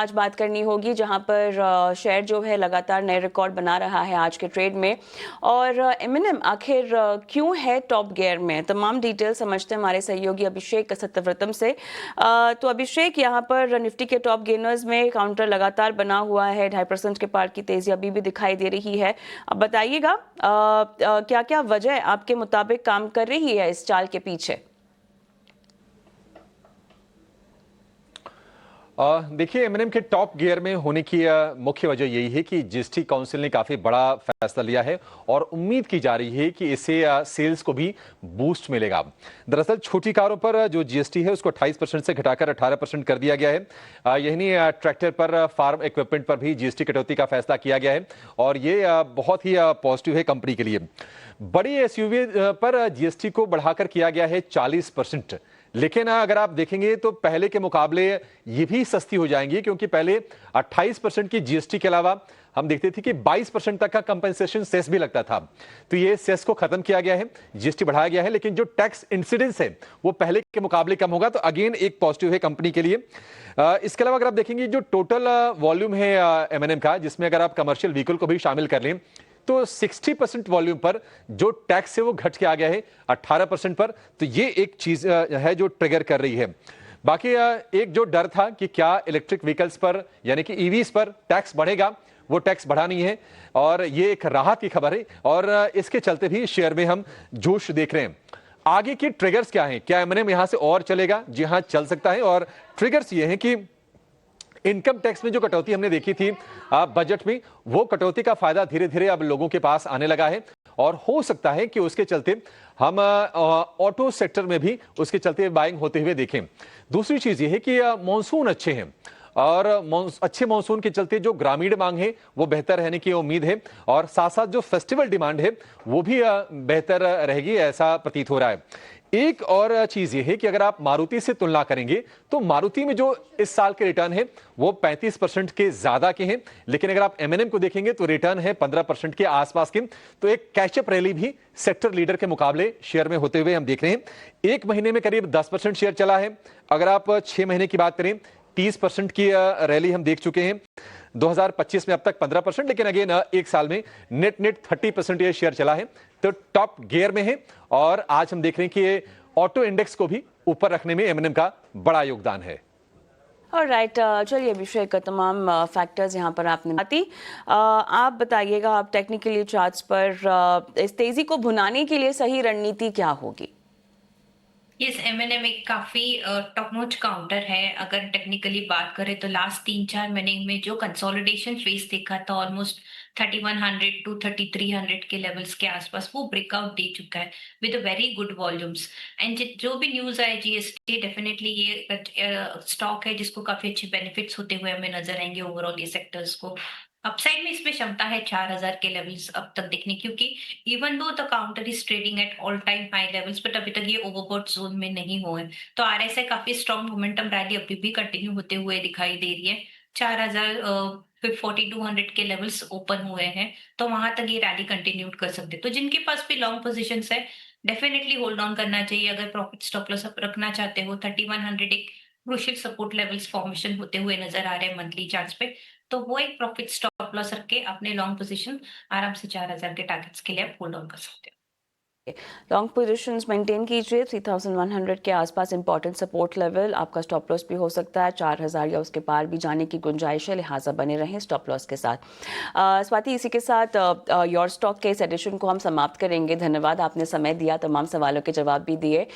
आज बात करनी होगी, जहां पर शेयर जो है लगातार नए रिकॉर्ड बना रहा है आज के ट्रेड में। और एमएनएम आखिर क्यों है टॉप गियर में, तमाम डिटेल समझते हैं हमारे सहयोगी अभिषेक सत्यव्रतम से। तो अभिषेक, यहाँ पर निफ्टी के टॉप गेनर्स में काउंटर लगातार बना हुआ है, 2.5% के पार की तेजी अभी भी दिखाई दे रही है। अब बताइएगा क्या क्या वजह आपके मुताबिक काम कर रही है इस चाल के पीछे? देखिए, एमएनएम के टॉप गियर में होने की मुख्य वजह यही है कि जीएसटी काउंसिल ने काफी बड़ा फैसला लिया है और उम्मीद की जा रही है कि इससे सेल्स को भी बूस्ट मिलेगा। दरअसल छोटी कारों पर जो जीएसटी है उसको 28% से घटाकर 18% कर दिया गया है। यही नहीं, ट्रैक्टर पर, फार्म इक्विपमेंट पर भी जीएसटी कटौती का फैसला किया गया है और ये बहुत ही पॉजिटिव है कंपनी के लिए। बड़ी एसयूवी पर जीएसटी को बढ़ाकर किया गया है 40%, लेकिन अगर आप देखेंगे तो पहले के मुकाबले ये भी सस्ती हो जाएंगी, क्योंकि पहले 28% की जीएसटी के अलावा हम देखते थे कि 22% तक का कंपनसेशन सेस भी लगता था। तो ये सेस को खत्म किया गया है, जीएसटी बढ़ाया गया है, लेकिन जो टैक्स इंसिडेंस है वो पहले के मुकाबले कम होगा। तो अगेन एक पॉजिटिव है कंपनी के लिए। इसके अलावा अगर आप देखेंगे जो टोटल वॉल्यूम है एमएनएम का, जिसमें अगर आप कमर्शियल व्हीकल को भी शामिल कर लें, तो 60% वॉल्यूम पर जो टैक्स है वो घट के आ गया है 18% पर। तो ये एक चीज है जो ट्रिगर कर रही है। बाकी एक जो डर था कि क्या इलेक्ट्रिक व्हीकल्स पर यानी कि ईवीज पर टैक्स बढ़ेगा, वो टैक्स बढ़ा नहीं है और ये एक राहत की खबर है और इसके चलते भी शेयर में हम जोश देख रहे हैं। आगे की ट्रिगर्स क्या हैं? क्या एमएनएम यहां से और चलेगा? जी हां, चल सकता है। और ट्रिगर्स ये हैं कि इनकम टैक्स में जो कटौती हमने देखी थी बजट में, वो कटौती का फायदा धीरे धीरे अब लोगों के पास आने लगा है और हो सकता है कि उसके चलते हम ऑटो सेक्टर में भी उसके चलते बाइंग होते हुए देखें। दूसरी चीज ये है कि मॉनसून अच्छे हैं और अच्छे मॉनसून के चलते जो ग्रामीण मांग है वो बेहतर रहने की उम्मीद है और साथ साथ जो फेस्टिवल डिमांड है वो भी बेहतर रहेगी, ऐसा प्रतीत हो रहा है। एक और चीज ये है कि अगर आप मारुति से तुलना करेंगे तो मारुति में जो इस साल के रिटर्न है वो 35% के ज्यादा के हैं, लेकिन अगर आप एमएनएम को देखेंगे तो रिटर्न है 15% के आसपास के। तो एक कैचअप रैली भी सेक्टर लीडर के मुकाबले शेयर में होते हुए हम देख रहे हैं। एक महीने में करीब 10% शेयर चला है। अगर आप 6 महीने की बात करें, 30% की रैली हम देख चुके हैं। 2025 में अब तक 15%, लेकिन अगेन एक साल में नेट 30% ये शेयर चला है। तो टॉप गियर में है और आज हम देख रहे हैं कि ये ऑटो इंडेक्स को भी ऊपर रखने में एमएनएम का बड़ा योगदान है। राइट, चलिए अभिषेक, तमाम फैक्टर्स यहाँ पर आपने बाती। आप बताइएगा, आप टेक्निकली चार्ट्स पर इस तेजी को भुनाने के लिए सही रणनीति क्या होगी? यस, एमएनएम एक काफी टॉप नॉच काउंटर है। अगर टेक्निकली बात करें तो लास्ट 3-4 महीने में जो कंसोलिडेशन फेज देखा था, ऑलमोस्ट 3100 टू 3300 के लेवल्स के आसपास वो ब्रेकआउट दे चुका है with a very good volumes. And जो भी न्यूज आए जीएसटी, डेफिनेटली ये स्टॉक है जिसको काफी अच्छे बेनिफिट्स होते हुए हमें नजर आएंगे ओवरऑल ये सेक्टर्स को। अपसाइड में इसमें क्षमता है 4000 के लेवल्स अब तक देखने, क्योंकि even though the counter is trading at all time high levels, but अभी तक ये ओवरबॉट जोन में नहीं हुए। तो आरएसआई काफी स्ट्रॉन्ग मोमेंटम रैली अभी भी कंटिन्यू होते हुए दिखाई दे रही है। 4000 फिर 4200 के लेवल्स ओपन हुए हैं, तो वहां तक ये रैली कंटिन्यू कर सकते हैं। तो जिनके पास भी लॉन्ग पोजिशन है, डेफिनेटली होल्ड ऑन करना चाहिए। अगर प्रॉफिट स्टॉप लॉस रखना चाहते हो, 3100 एक क्रूशियल सपोर्ट लेवल्स फॉर्मेशन होते हुए नजर आ रहे हैं मंथली चार्ट्स पे, तो वो एक प्रॉफिट स्टॉप लॉस रख के अपने लॉन्ग पोजीशन आराम से 4000 के टारगेट्स के लिए आप होल्ड ऑन कर सकते हो। लॉन्ग पोजीशंस मेंटेन कीजिए। 3100 के आसपास इंपॉर्टेंट सपोर्ट लेवल, आपका स्टॉप लॉस भी हो सकता है 4000 या उसके पार भी जाने की गुंजाइश है, लिहाजा बने रहें स्टॉप लॉस के साथ। स्वाति, इसी के साथ योर स्टॉक के इस एडिशन को हम समाप्त करेंगे। धन्यवाद, आपने समय दिया, तमाम सवालों के जवाब भी दिए।